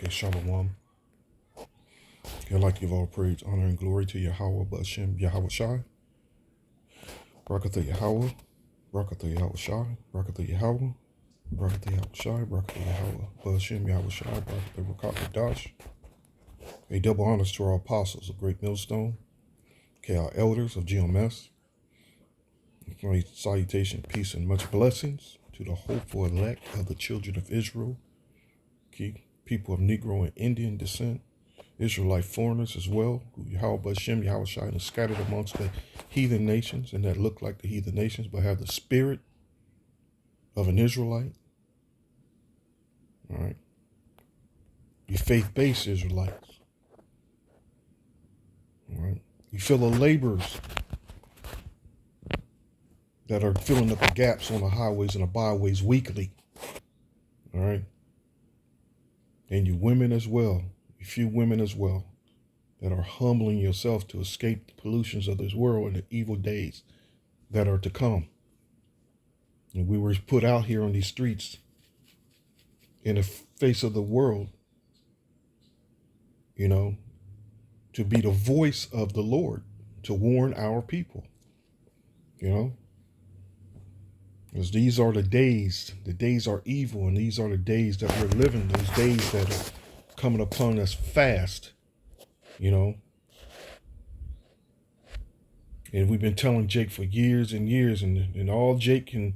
Okay, Shalom. I'd like to give all praise, honor, and glory to Yahweh Bashem, Yahweh Shai, Barakatha Yahweh, Barakatha Yahweh Shai, Barakatha Yahweh, Barakatha Yahweh Shai, Barakatha Yahweh Bashem, Yahweh Shai, Barakatha Rakatha Dash. A double honors to our apostles of Great Millstone, okay, our elders of GMS. My salutation, peace, and much blessings to the hopeful elect of the children of Israel, okay, people of Negro and Indian descent, Israelite foreigners as well, who Yahweh Bashem, Yahweh Shai, and scattered amongst the heathen nations and that look like the heathen nations but have the spirit of an Israelite. All right. You faith-based Israelites. All right. You fellow laborers that are filling up the gaps on the highways and the byways weekly. All right. And you women as well, you few women as well, that are humbling yourself to escape the pollutions of this world and the evil days that are to come. And we were put out here on these streets in the face of the world, you know, to be the voice of the Lord, to warn our people, you know, because these are the days are evil, and these are the days that we're living, those days that are coming upon us fast, you know. And we've been telling Jake for years and years, and all Jake can,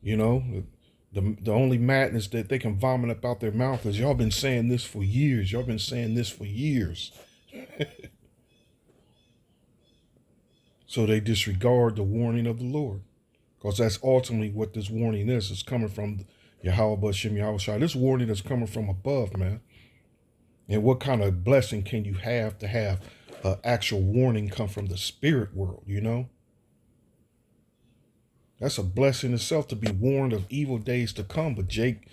you know, the only madness that they can vomit up out their mouth is, y'all been saying this for years. Y'all been saying this for years. So they disregard the warning of the Lord, because that's ultimately what this warning is. It's coming from Yahweh Bashem, Yahweh Shai. This warning is coming from above, man. And what kind of blessing can you have to have an actual warning come from the spirit world, you know? That's a blessing itself, to be warned of evil days to come. But Jake,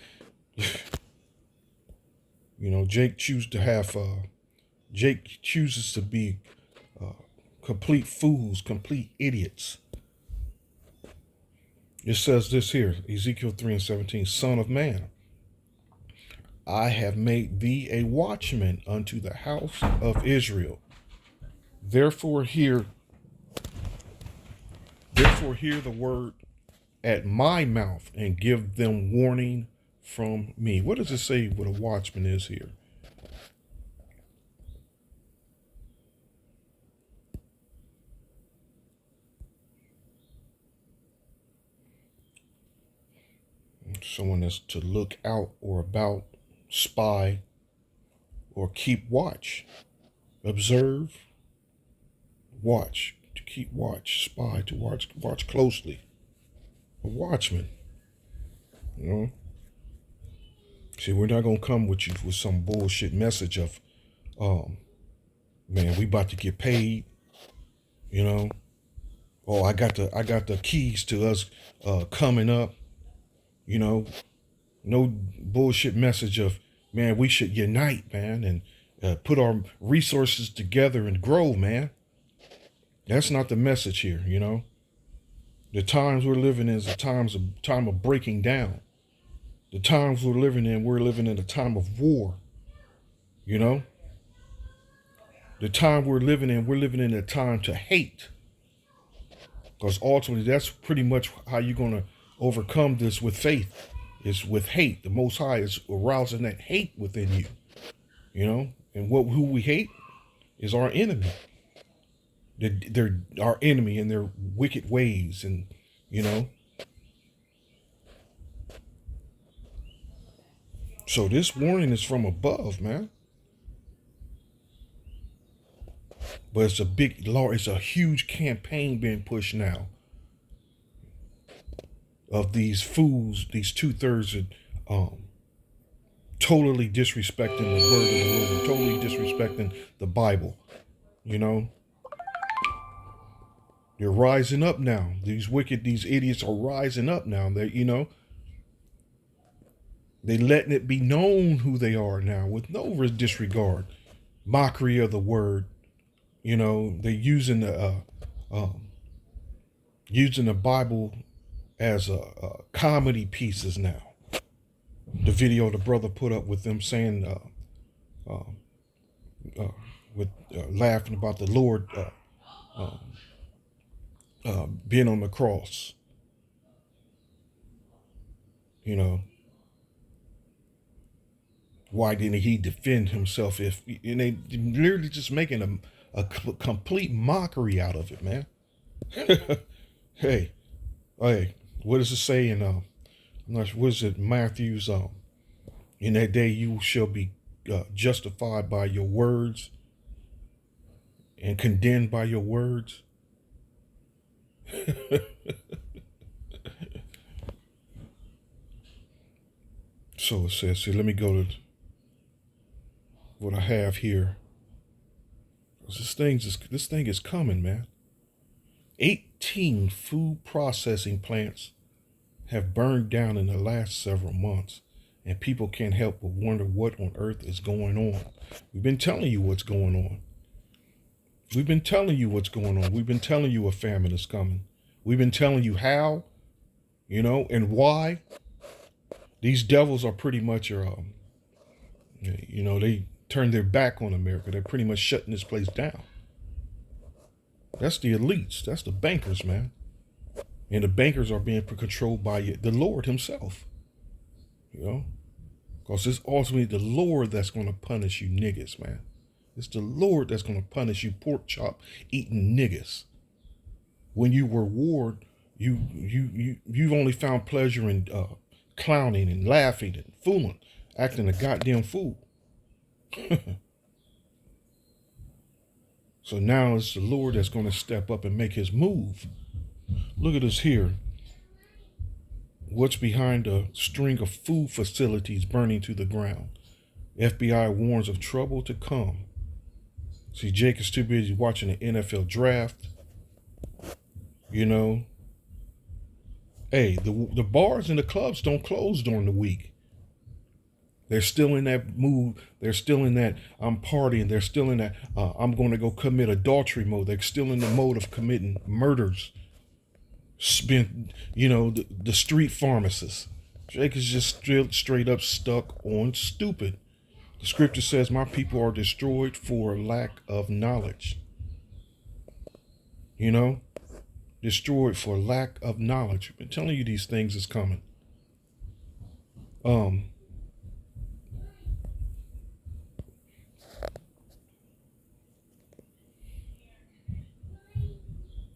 you know, Jake chooses to be complete fools, complete idiots. It says this here, Ezekiel 3:17, Son of man, I have made thee a watchman unto the house of Israel. Therefore hear the word at my mouth and give them warning from me. What does it say what a watchman is here? Someone that's to look out or about, spy, or keep watch, observe, watch, to keep watch, spy, to watch closely. A watchman, you know. See, we're not gonna come with you with some bullshit message of, man, we about to get paid, you know. Oh, I got the keys to us coming up, you know. No bullshit message of, man, we should unite, man, and put our resources together and grow, man. That's not the message here, you know. The times we're living in is a time of breaking down. The times we're living in a time of war, you know. The time we're living in a time to hate. Because ultimately, that's pretty much how you're going to overcome this with faith. It's with hate. The Most High is arousing that hate within you, you know. And who we hate is our enemy. They're our enemy in their wicked ways, and, you know. So this warning is from above, man. But it's a huge campaign being pushed now of these fools, these 2/3 totally disrespecting the word of the Lord, totally disrespecting the Bible, you know. They're rising up now. These idiots are rising up now. They, you know, they letting it be known who they are now with no disregard, mockery of the word. You know, they're using the Bible as a comedy pieces now. The video the brother put up with them saying uh, with laughing about the Lord being on the cross. You know, why didn't he defend himself? If and they literally just making a complete mockery out of it, man. hey, hey, what does it say in I'm not sure, what is it, Matthew's? In that day you shall be justified by your words and condemned by your words. So it says, see, let me go to what I have here. This thing is coming, man. 18 food processing plants have burned down in the last several months, and people can't help but wonder what on earth is going on. We've been telling you what's going on. We've been telling you what's going on. We've been telling you a famine is coming. We've been telling you how, and why. These devils are pretty much, they turned their back on America. They're pretty much shutting this place down. That's the elites. That's the bankers, man. And the bankers are being controlled by the Lord himself. Because it's ultimately the Lord that's going to punish you niggas, man. It's the Lord that's going to punish you pork chop eating niggas. When you were warned, you've only found pleasure in clowning and laughing and fooling, acting a goddamn fool. So now it's the Lord that's going to step up and make his move. Look at us here. What's behind a string of food facilities burning to the ground? FBI warns of trouble to come. See, Jake is too busy watching the NFL draft. Hey, the bars and the clubs don't close during the week. They're still in that mood. They're still in that I'm partying. They're still in that I'm going to go commit adultery mode. They're still in the mode of committing murders. The street pharmacists. Jake is just straight up stuck on stupid. The scripture says, my people are destroyed for lack of knowledge. Destroyed for lack of knowledge. I've been telling you these things is coming.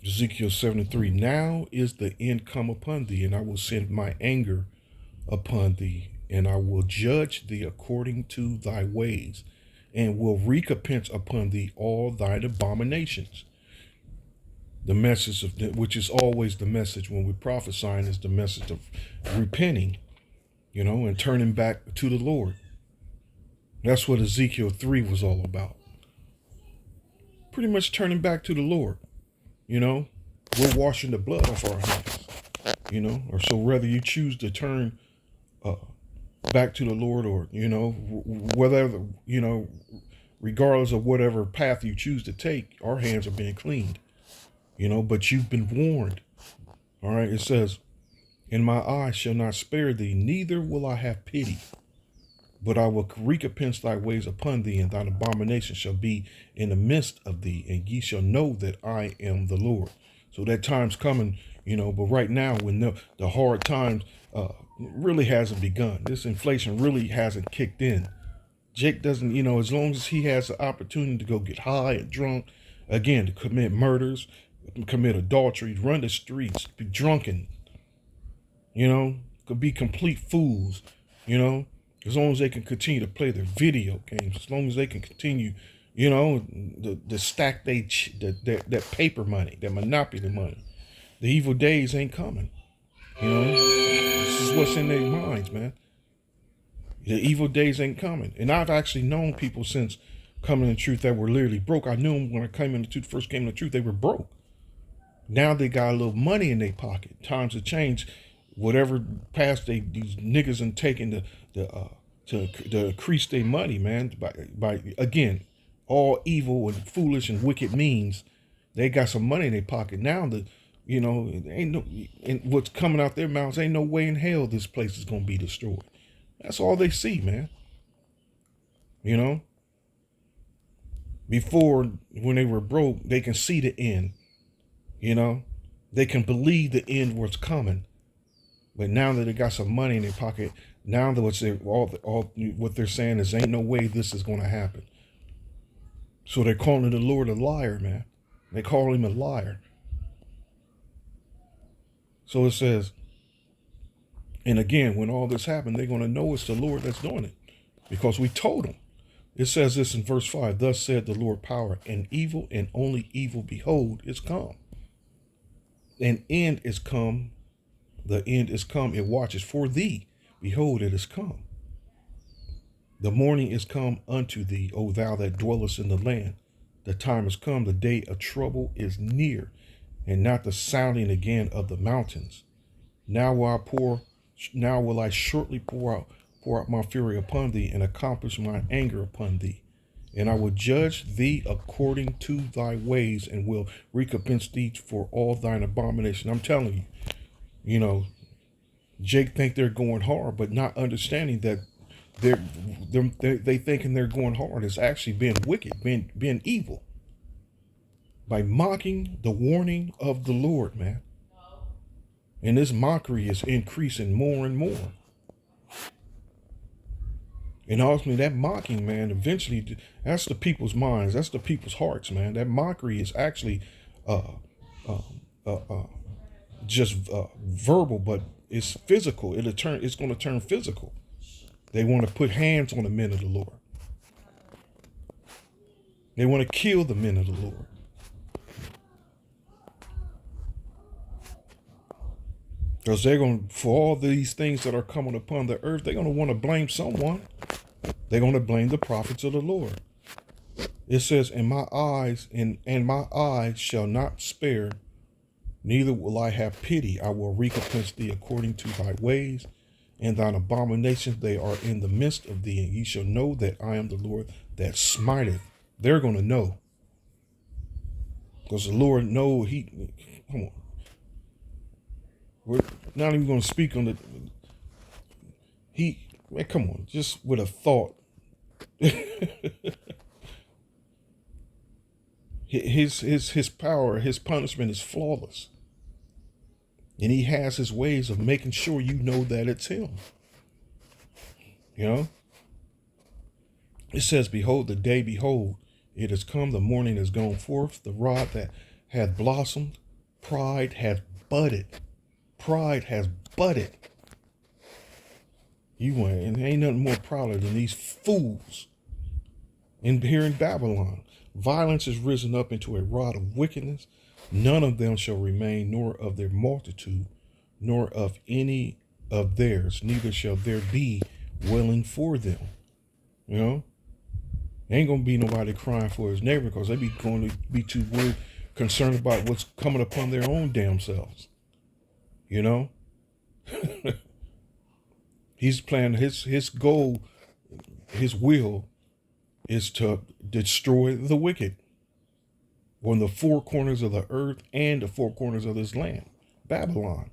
Ezekiel 73, now is the end come upon thee, and I will send my anger upon thee, and I will judge thee according to thy ways, and will recompense upon thee all thine abominations. The message which is always the message when we're prophesying, is the message of repenting, and turning back to the Lord. That's what Ezekiel 3 was all about. Pretty much turning back to the Lord. We're washing the blood off our hands, or so whether you choose to turn back to the Lord or, whatever, regardless of whatever path you choose to take, our hands are being cleaned, but you've been warned. All right. It says, and my eye shall not spare thee, neither will I have pity. But I will recompense thy ways upon thee, and thine abomination shall be in the midst of thee, and ye shall know that I am the Lord. So that time's coming, but right now, when the hard times really hasn't begun, this inflation really hasn't kicked in. Jake doesn't, as long as he has the opportunity to go get high and drunk, again, to commit murders, commit adultery, run the streets, be drunken, could be complete fools, as long as they can continue to play their video games, as long as they can continue, the stack that paper money, that monopoly money. The evil days ain't coming. This is what's in their minds, man. The evil days ain't coming. And I've actually known people since coming in the truth that were literally broke. I knew them when I came into the first came in the truth, they were broke. Now they got a little money in their pocket. Times have changed. Whatever path these niggas and taking to increase their money, man, by again, all evil and foolish and wicked means, they got some money in their pocket. Now ain't no, and what's coming out their mouths, ain't no way in hell this place is gonna be destroyed. That's all they see, man. Before, when they were broke, they can see the end, you know? They can believe the end was coming. But now that they got some money in their pocket, now that all what they're saying is ain't no way this is going to happen. So they're calling the Lord a liar, man. They call him a liar. So it says, and again, when all this happened, they're going to know it's the Lord that's doing it because we told them. It says this in verse 5, thus said the Lord power, and evil and only evil, behold, is come. An end is come. The end is come. It watches for thee. Behold, it is come. The morning is come unto thee, O thou that dwellest in the land. The time is come. The day of trouble is near, and not the sounding again of the mountains. Now will I shortly pour out my fury upon thee, and accomplish mine anger upon thee. And I will judge thee according to thy ways, and will recompense thee for all thine abomination. I'm telling you, you know, Jake think they're going hard, but not understanding that they thinking they're going hard is actually being wicked, being evil, by mocking the warning of the Lord, man. And this mockery is increasing more and more. And ultimately, that mocking, man, eventually, that's the people's minds. That's the people's hearts, man. That mockery is actually just verbal, but it's physical. It's going to turn physical. They want to put hands on the men of the Lord. They want to kill the men of the Lord. Because they're going to, for all these things that are coming upon the earth, they're going to want to blame someone. They're going to blame the prophets of the Lord. It says, and my eyes shall not spare, neither will I have pity. I will recompense thee according to thy ways, and thine abominations they are in the midst of thee, and ye shall know that I am the Lord that smiteth. They're going to know. Because the Lord know come on. We're not even going to speak on man, come on, just with a thought. his power, his punishment is flawless. And he has his ways of making sure you know that it's him. You know? It says, behold, the day, behold, it has come, the morning is gone forth, the rod that hath blossomed, pride hath budded. Pride has budded. And ain't nothing more prouder than these fools here in Babylon. Violence is risen up into a rod of wickedness. None of them shall remain, nor of their multitude, nor of any of theirs, neither shall there be willing for them. You know? Ain't gonna be nobody crying for his neighbor because they be going to be too concerned about what's coming upon their own damn selves. You know? He's planning his goal, his will is to destroy the wicked on the four corners of the earth and the four corners of this land. Babylon.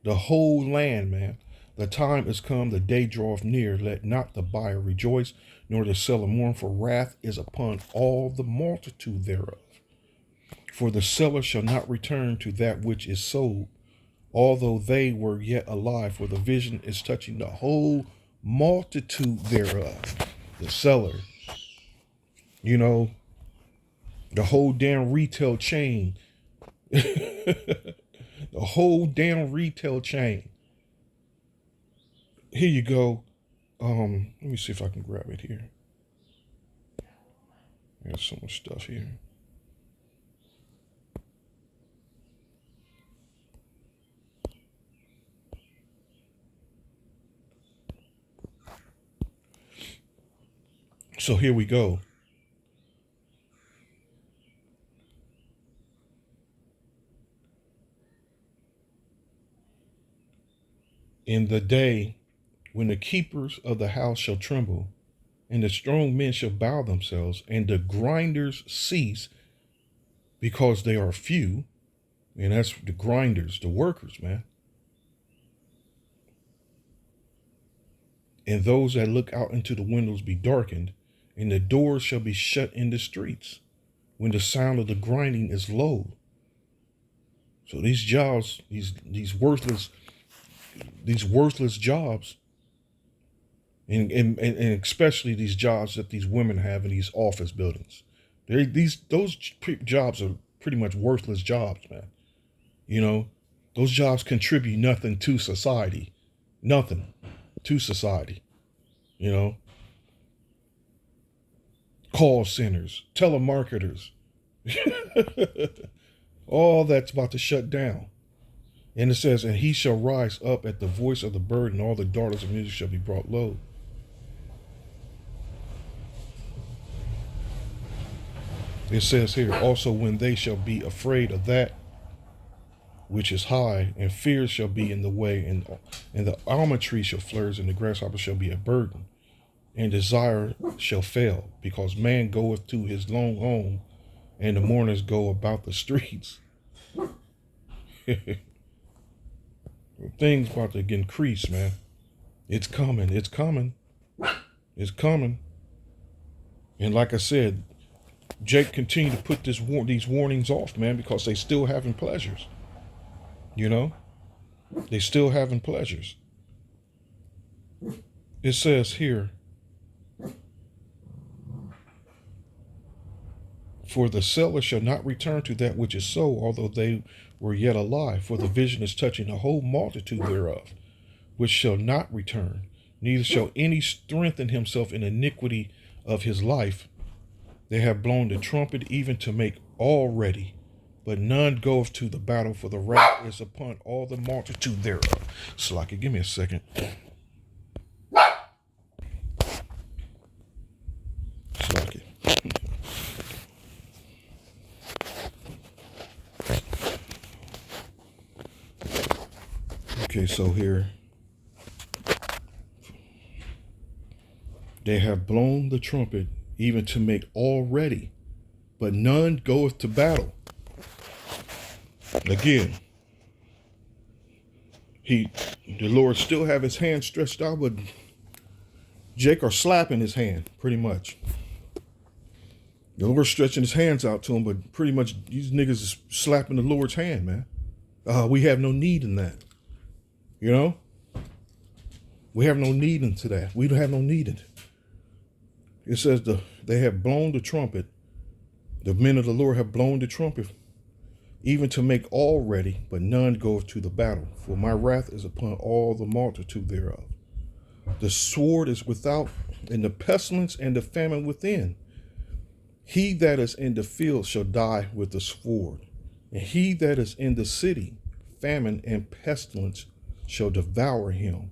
The whole land, man. The time is come, the day draweth near. Let not the buyer rejoice, nor the seller mourn, for wrath is upon all the multitude thereof. For the seller shall not return to that which is sold, although they were yet alive, for the vision is touching the whole multitude thereof. The seller, you know, the whole damn retail chain, the whole damn retail chain. Here you go. Let me see if I can grab it here. There's so much stuff here. So here we go. In the day when the keepers of the house shall tremble, and the strong men shall bow themselves, and the grinders cease, because they are few, and that's the grinders, the workers, man. And those that look out into the windows be darkened, and the doors shall be shut in the streets when the sound of the grinding is low. So these jobs, these worthless jobs, and especially these jobs that these women have in these office buildings, those jobs are pretty much worthless jobs, man. You know, those jobs contribute nothing to society, nothing to society. You know, call centers, telemarketers, all that's about to shut down. And it says, and he shall rise up at the voice of the bird, and all the daughters of music shall be brought low. It says here, also when they shall be afraid of that which is high, and fear shall be in the way, and the almond tree shall flourish, and the grasshopper shall be a burden, and desire shall fail, because man goeth to his lone home, and the mourners go about the streets. Things about to increase, man. It's coming. It's coming. It's coming. And like I said, Jake continued to put these warnings off, man, because they still having pleasures. You know, they still having pleasures. It says here, for the seller shall not return to that which is sold, although they were yet alive, for the vision is touching the whole multitude thereof, which shall not return, neither shall any strengthen himself in iniquity of his life. They have blown the trumpet even to make all ready, but none goeth to the battle, for the wrath is upon all the multitude thereof. Slacky, give me a second. Slacky. Okay, so here, they have blown the trumpet even to make all ready, but none goeth to battle. Again, the Lord still have his hand stretched out, but Jake are slapping his hand, pretty much. The Lord's stretching his hands out to him, but pretty much these niggas is slapping the Lord's hand, man. We have no need in that. You know? We have no need into that. We don't have no need in it. It says they have blown the trumpet. The men of the Lord have blown the trumpet, even to make all ready, but none goeth to the battle. For my wrath is upon all the multitude thereof. The sword is without, and the pestilence and the famine within. He that is in the field shall die with the sword, and he that is in the city, famine and pestilence shall devour him.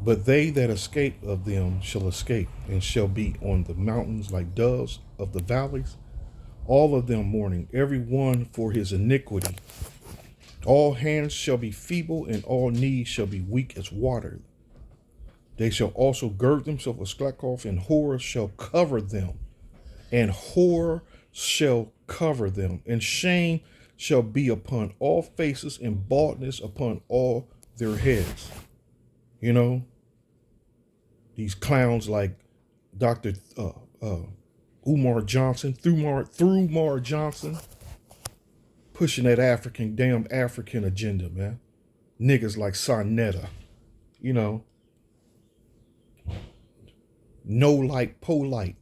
But they that escape of them shall escape, and shall be on the mountains like doves of the valleys, all of them mourning, every one for his iniquity. All hands shall be feeble, and all knees shall be weak as water. They shall also gird themselves with sackcloth, and horror shall cover them. And horror shall cover them, and shame shall be upon all faces, and baldness upon all their heads. You know, these clowns like Dr. Umar Johnson, Thurmar Johnson, pushing that damn African agenda, man. Niggas like Sonetta, you know, no light, polite,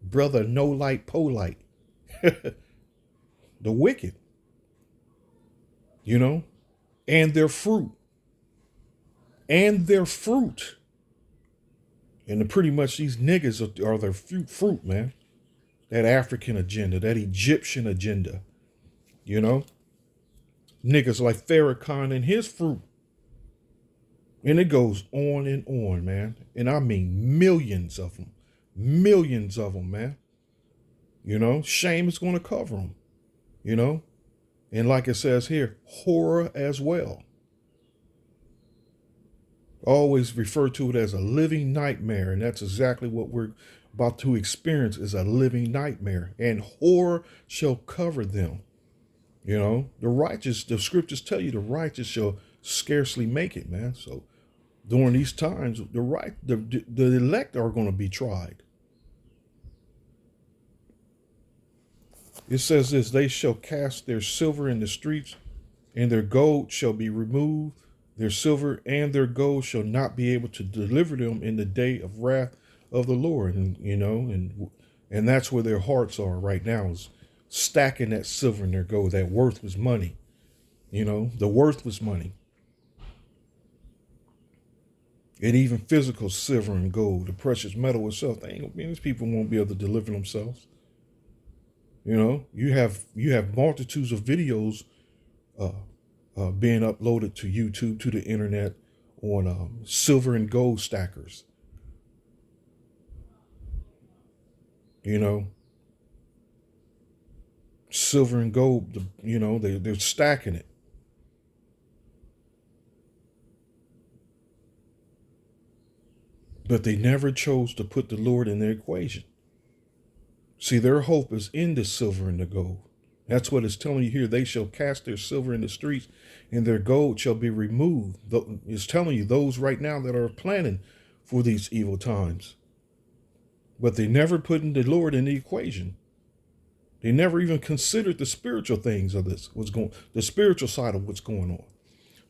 brother, no light, polite. The wicked, you know, and their fruit. And pretty much these niggas are their fruit, man. That African agenda, that Egyptian agenda, you know. Niggas like Farrakhan and his fruit. And it goes on, man. And I mean millions of them, man. You know, shame is going to cover them, you know. And like it says here, horror as well. Always refer to it as a living nightmare, and that's exactly what we're about to experience, is a living nightmare. And horror shall cover them. You know, the scriptures tell you the righteous shall scarcely make it, man. So during these times, the elect are going to be tried. It says this: they shall cast their silver in the streets, and their gold shall be removed. Their silver and their gold shall not be able to deliver them in the day of wrath of the Lord. And and that's where their hearts are right now, is stacking that silver and their gold. That worth was money. The worth was money. And even physical silver and gold, the precious metal itself, these people won't be able to deliver themselves. You have multitudes of videos being uploaded to YouTube, to the internet, on silver and gold stackers. Silver and gold, they're stacking it. But they never chose to put the Lord in the equation. See, their hope is in the silver and the gold. That's what it's telling you here. They shall cast their silver in the streets, and their gold shall be removed. It's telling you those right now that are planning for these evil times. But they never put in the Lord in the equation. They never even considered the spiritual things of this, the spiritual side of what's going on.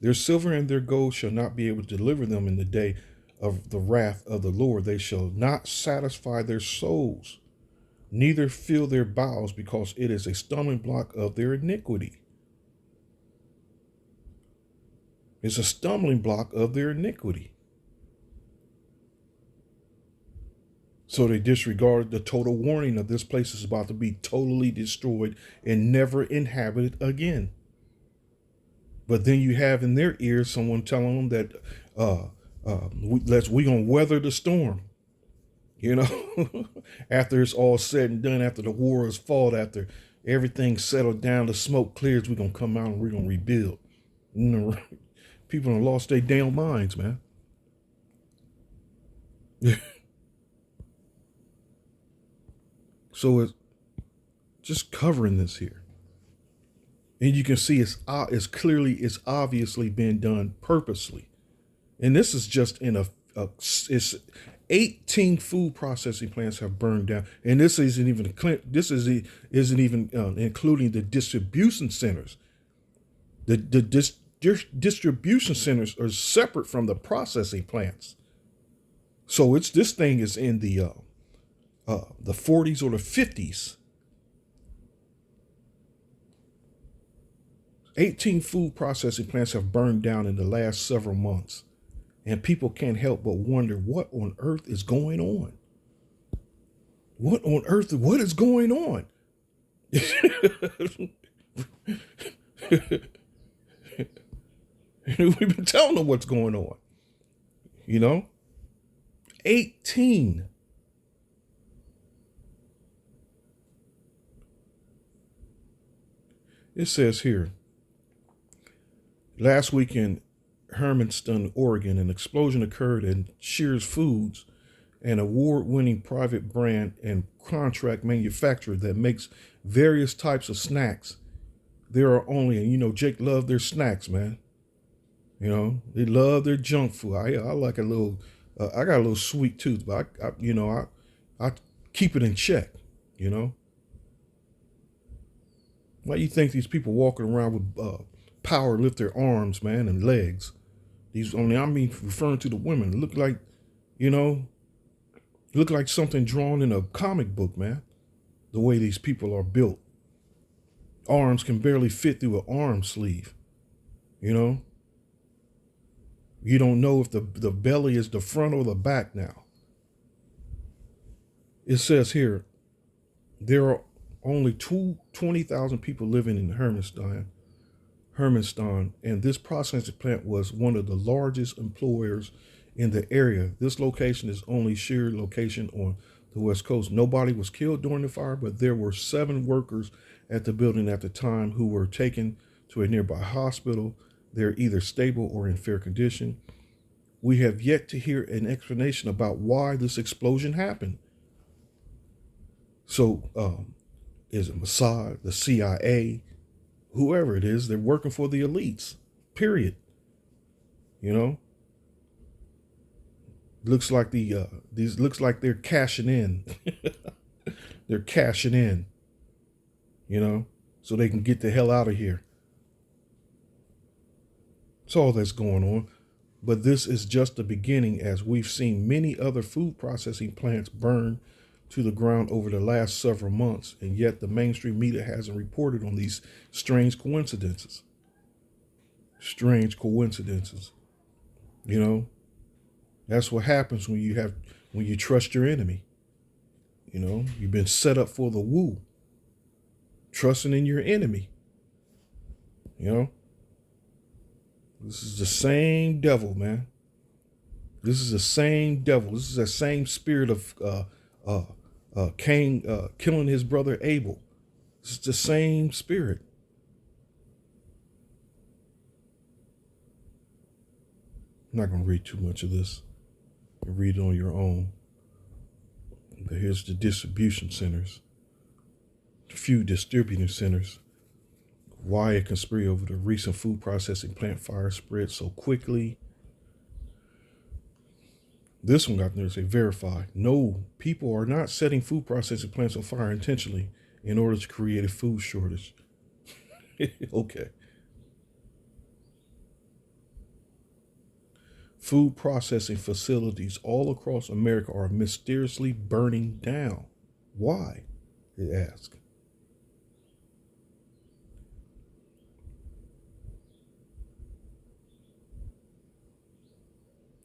Their silver and their gold shall not be able to deliver them in the day of the wrath of the Lord. They shall not satisfy their souls, neither fill their bowels, because it is a stumbling block of their iniquity. It's a stumbling block of their iniquity. So they disregarded the total warning of this place is about to be totally destroyed and never inhabited again. But then you have in their ears someone telling them that we're going to weather the storm. After it's all said and done, after the war is fought, after everything's settled down, the smoke clears, we're going to come out and we're going to rebuild. People have lost their damn minds, man. So it's just covering this here. And you can see it's obviously been done purposely. And this is just it's 18 food processing plants have burned down, and this isn't even including the distribution centers. The distribution centers are separate from the processing plants. So this thing is in the 40s or the 50s. 18 food processing plants have burned down in the last several months. And people can't help but wonder what on earth is going on. What is going on? We've been telling them what's going on. 18. It says here, last week in Hermiston, Oregon, an explosion occurred in Shears Foods, an award-winning private brand and contract manufacturer that makes various types of snacks. There are only, and Jake loved their snacks, man. They love their junk food. I like a little, I got a little sweet tooth, but I keep it in check, Why do you think these people walking around with power lift their arms, man, and legs? Referring to the women, look like something drawn in a comic book, man. The way these people are built. Arms can barely fit through an arm sleeve. You don't know if the belly is the front or the back now. It says here, there are only 20,000 people living in Hermiston, and this processing plant was one of the largest employers in the area. This location is only shared location on the West Coast. Nobody was killed during the fire, but there were 7 workers at the building at the time who were taken to a nearby hospital. They're either stable or in fair condition. We have yet to hear an explanation about why this explosion happened. So, is it Mossad, the CIA, whoever it is, they're working for the elites, period. You know, looks like these looks like they're cashing in. They're cashing in. You know, so they can get the hell out of here. That's all that's going on. But this is just the beginning, as we've seen many other food processing plants burn to the ground over the last several months, and yet the mainstream media hasn't reported on these strange coincidences. Strange coincidences. You know, that's what happens when you trust your enemy. You know, you've been set up for the woo. Trusting in your enemy. You know, this is the same devil, man. This is the same devil. This is the same spirit of Cain killing his brother Abel. This is the same spirit. I'm not going to read too much of this. You can read it on your own. But here's the distribution centers. A few distributing centers. Why a conspiracy over the recent food processing plant fire spread so quickly. This one got there to say verify. No, people are not setting food processing plants on fire intentionally in order to create a food shortage. Okay. Food processing facilities all across America are mysteriously burning down. Why? They ask.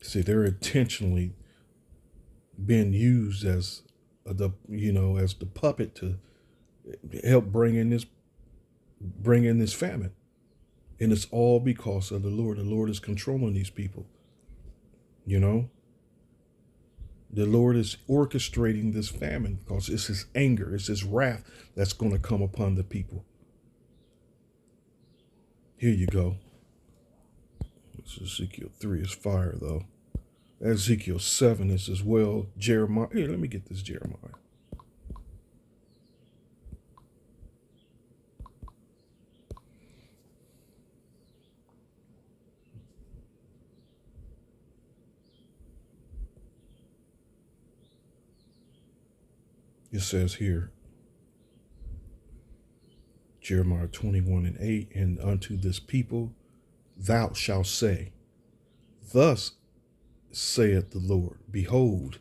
See, they're intentionally being used as as the puppet to help bring in this famine, and it's all because of the Lord. The Lord is controlling these people. You know, the Lord is orchestrating this famine because it's His anger, it's His wrath that's going to come upon the people. Here you go. This Ezekiel 3 is fire, though. Ezekiel 7 is as well. Jeremiah. Here, let me get this Jeremiah. It says here, Jeremiah 21:8, and unto this people thou shalt say, thus saith the Lord, behold,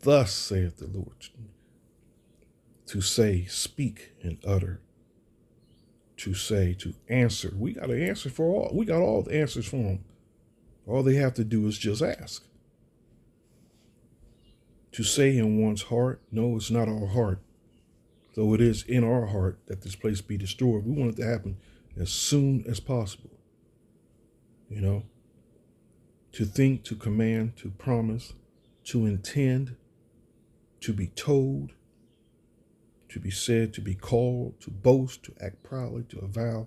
thus saith the Lord, to say, speak and utter, to say, to answer. We got an answer for all. We got all the answers for them. All they have to do is just ask. To say in one's heart, no, it's not our heart. Though it is in our heart that this place be destroyed. We want it to happen as soon as possible. You know, to think, to command, to promise, to intend, to be told, to be said, to be called, to boast, to act proudly, to avow,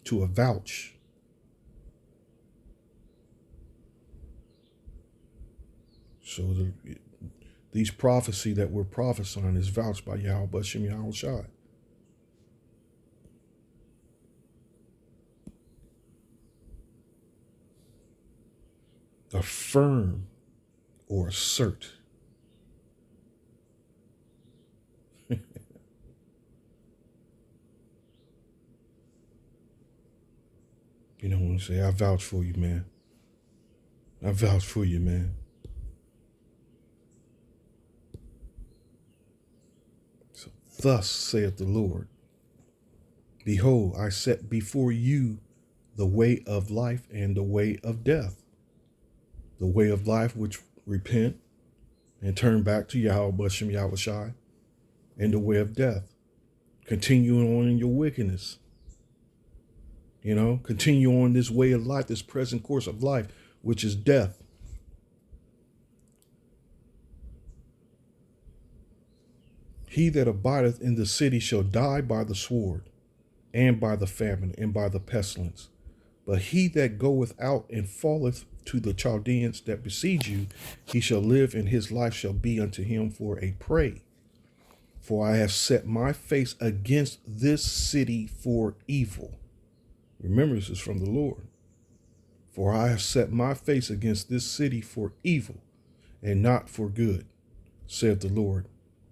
to avouch. So these prophecy that we're prophesying is vouched by Yahweh Bashem Yahweh Shai. Affirm or assert. You know, when you say, I vouch for you, man. I vouch for you, man. So, thus saith the Lord, behold, I set before you the way of life and the way of death. The way of life, which repent and turn back to Yahweh Bashem Yahweh Shai, and the way of death, continuing on in your wickedness. You know, continue on this way of life, this present course of life, which is death. He that abideth in the city shall die by the sword, and by the famine, and by the pestilence. But he that goeth out and falleth to the Chaldeans that besiege you, he shall live, and his life shall be unto him for a prey. For I have set my face against this city for evil. Remember, this is from the Lord. For I have set my face against this city for evil and not for good, saith the Lord.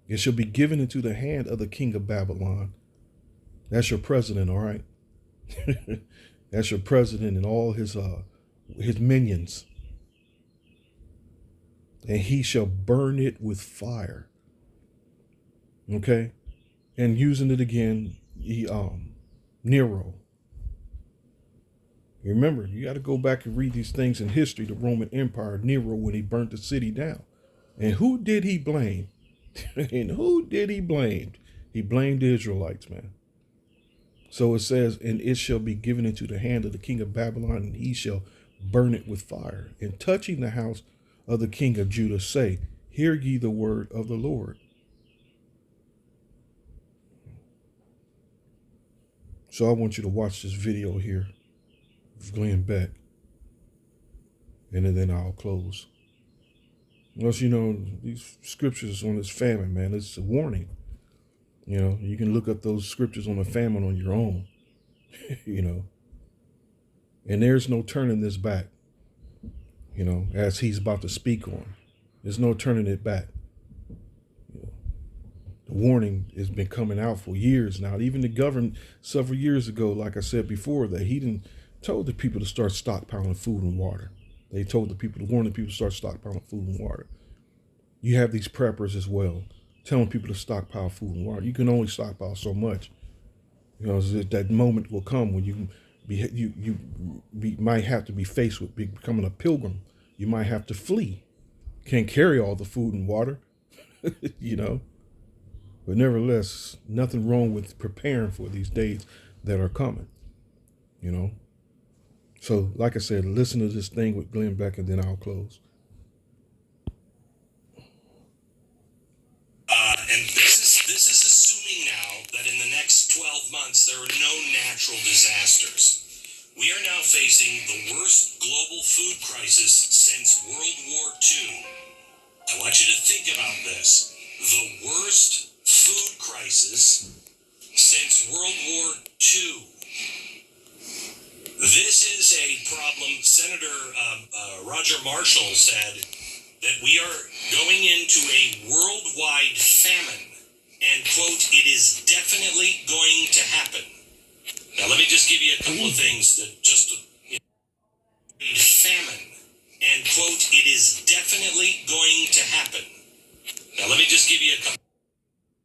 It shall be given into the hand of the king of Babylon. That's your president, all right? That's your president and all his minions. And he shall burn it with fire. Okay? And using it again, Nero. Remember, you got to go back and read these things in history. The Roman Empire, Nero, when he burnt the city down. And who did he blame? And who did he blame? He blamed the Israelites, man. So it says, and it shall be given into the hand of the king of Babylon, and he shall burn it with fire. And touching the house of the king of Judah, say, hear ye the word of the Lord. So I want you to watch this video here of Glenn Beck, and then I'll close. Once you know these scriptures on this famine, man, it's a warning. You know, you can look up those scriptures on the famine on your own. You know, and there's no turning this back. You know, as he's about to speak on, there's no turning it back. You know, the warning has been coming out for years now. Even the government several years ago, like I said before, that he didn't told the people to start stockpiling food and water. They told the people to warn the people to start stockpiling food and water. You have these preppers as well, telling people to stockpile food and water. You can only stockpile so much. You know, that moment will come when you might have to be faced with becoming a pilgrim. You might have to flee. Can't carry all the food and water, you know. But nevertheless, nothing wrong with preparing for these days that are coming, you know. So, like I said, listen to this thing with Glenn Beck, and then I'll close. And this is assuming now that in the next 12 months there are no natural disasters. We are now facing the worst global food crisis since World War II. I want you to think about this. The worst food crisis since World War II. This is a problem. Senator Roger Marshall said that we are going into a worldwide famine, and, quote, it is definitely going to happen. Now, let me just give you a couple of things that just, famine, and, quote, it is definitely going to happen. Now, let me just give you a couple.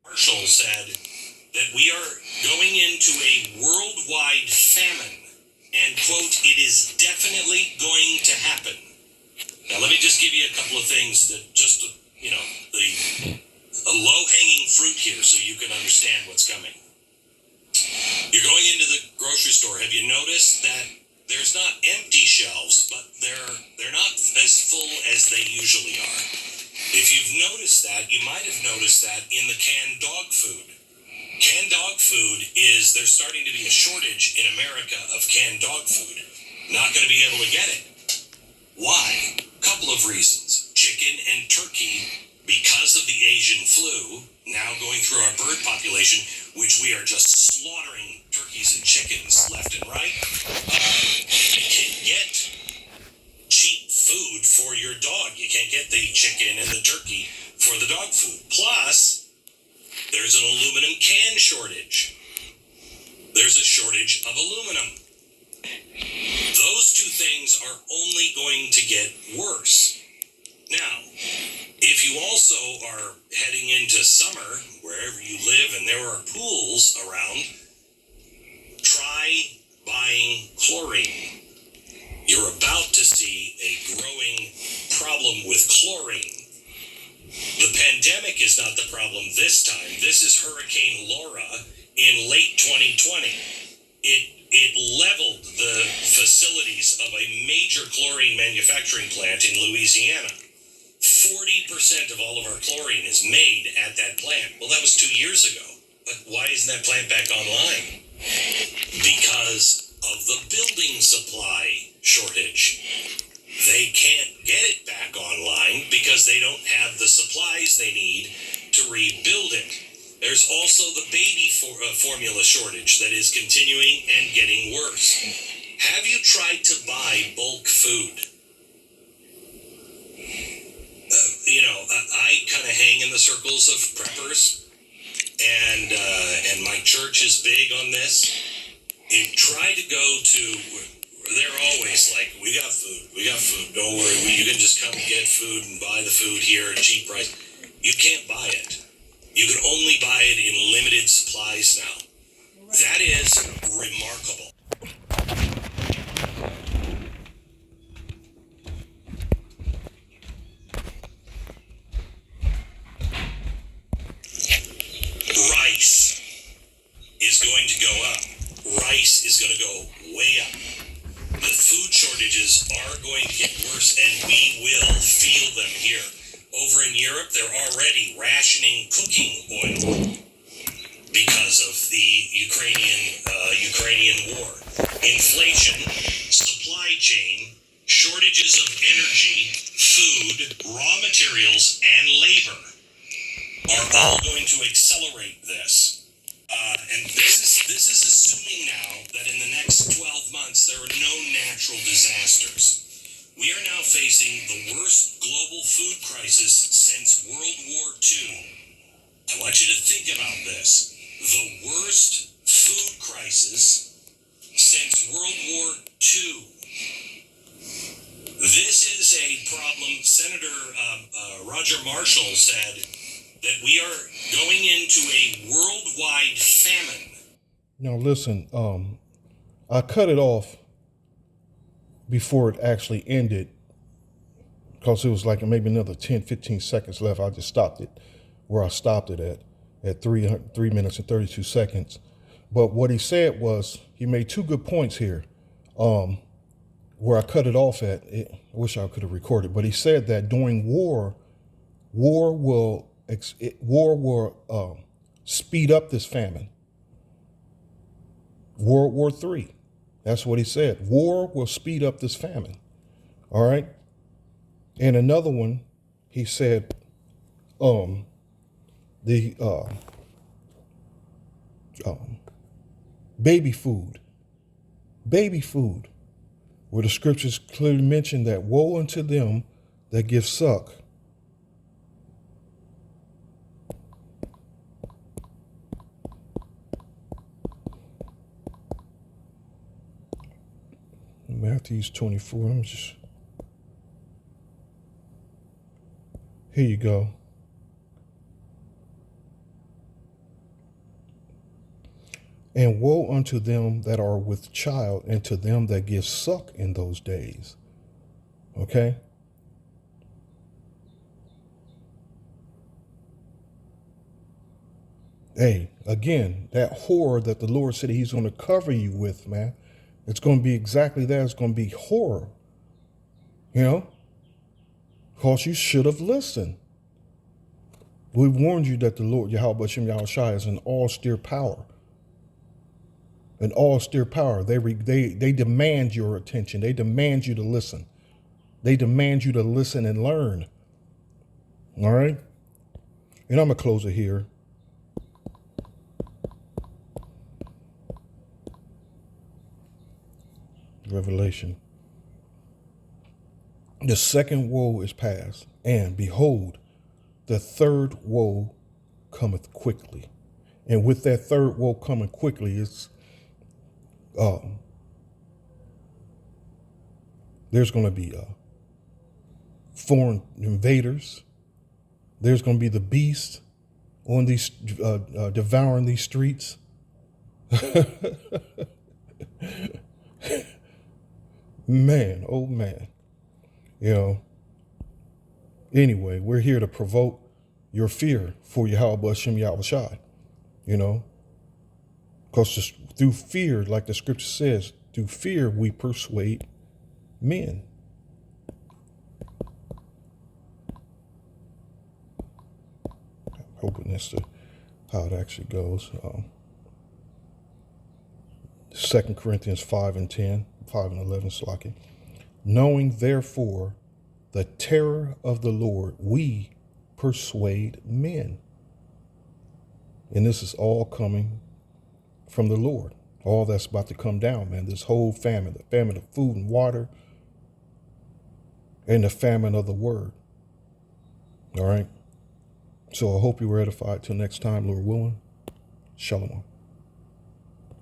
Marshall said that we are going into a worldwide famine, and, quote, it is definitely going to happen. Now, let me just give you a couple of things that just, a low-hanging fruit here so you can understand what's coming. You're going into the grocery store. Have you noticed that there's not empty shelves, but they're not as full as they usually are? If you've noticed that, you might have noticed that in the canned dog food. Canned dog food there's starting to be a shortage in America of canned dog food. Not going to be able to get it. Why? Couple of reasons. Chicken and turkey, because of the Asian flu, now going through our bird population, which we are just slaughtering turkeys and chickens left and right. You can't get cheap food for your dog. You can't get the chicken and the turkey for the dog food. Plus, there's an aluminum can shortage. There's a shortage of aluminum. Those two things are only going to get worse. Now, if you also are heading into summer, wherever you live, and there are pools around, try buying chlorine. You're about to see a growing problem with chlorine. The pandemic is not the problem this time. This is Hurricane Laura in late 2020. It leveled the facilities of a major chlorine manufacturing plant in Louisiana. 40% of all of our chlorine is made at that plant. Well, that was 2 years ago. But why isn't that plant back online? Because of the building supply shortage. They can't get it back online because they don't have the supplies they need to rebuild it. There's also the baby formula shortage that is continuing and getting worse. Have you tried to buy bulk food? I kind of hang in the circles of preppers, and my church is big on this. Try to go to. They're always like, we got food. Don't worry, you can just come get food and buy the food here at a cheap price. You can't buy it. You can only buy it in limited supplies now. That is remarkable. Rice is going to go up. Rice is going to go way up. The food shortages are going to get worse, and we will feel them here. Over in Europe, they're already rationing cooking oil because of the Ukrainian war. Inflation, supply chain, shortages of energy, food, raw materials, and labor are all going to accelerate this. And this is assuming now that in the next 12 months there are no natural disasters. We are now facing the worst global food crisis since World War II. I want you to think about this. The worst food crisis since World War II. This is a problem. Senator Roger Marshall said that we are going into a worldwide famine. Now listen, I cut it off before it actually ended because it was like maybe another 10, 15 seconds left. I just stopped it where I stopped it at 3 minutes and 32 seconds. But what he said was, he made two good points here. Where I cut it off at, I wish I could have recorded, but he said that during war will speed up this famine. World War III. That's what he said. War will speed up this famine. All right. And another one, he said, baby food, where the scriptures clearly mention that woe unto them that give suck. Matthew 24. Let me just. Here you go. And woe unto them that are with child, and to them that give suck in those days. Okay? Hey, again, that horror that the Lord said he's going to cover you with, man. It's going to be exactly that. It's going to be horror. You know? Because you should have listened. We warned you that the Lord, Yahweh Hashem Yahushua, is an austere power. An austere power. They demand your attention. They demand you to listen. They demand you to listen and learn. All right? And I'm going to close it here. Revelation. The second woe is past, and behold, the third woe cometh quickly. And with that third woe coming quickly, it's there's going to be foreign invaders. There's going to be the beast on these devouring these streets. Man, oh man. You know, anyway, we're here to provoke your fear for Yahweh Hashem Yahushua, you know, because through fear, like the scripture says, through fear we persuade men. I'm hoping that's how it actually goes. 2 Corinthians 5 and 10, 5 and 11, Slaki. Knowing therefore the terror of the Lord, we persuade men. And this is all coming from the Lord. All that's about to come down, man. This whole famine, the famine of food and water, and the famine of the word. All right. So I hope you were edified. Till next time, Lord willing. Shalom.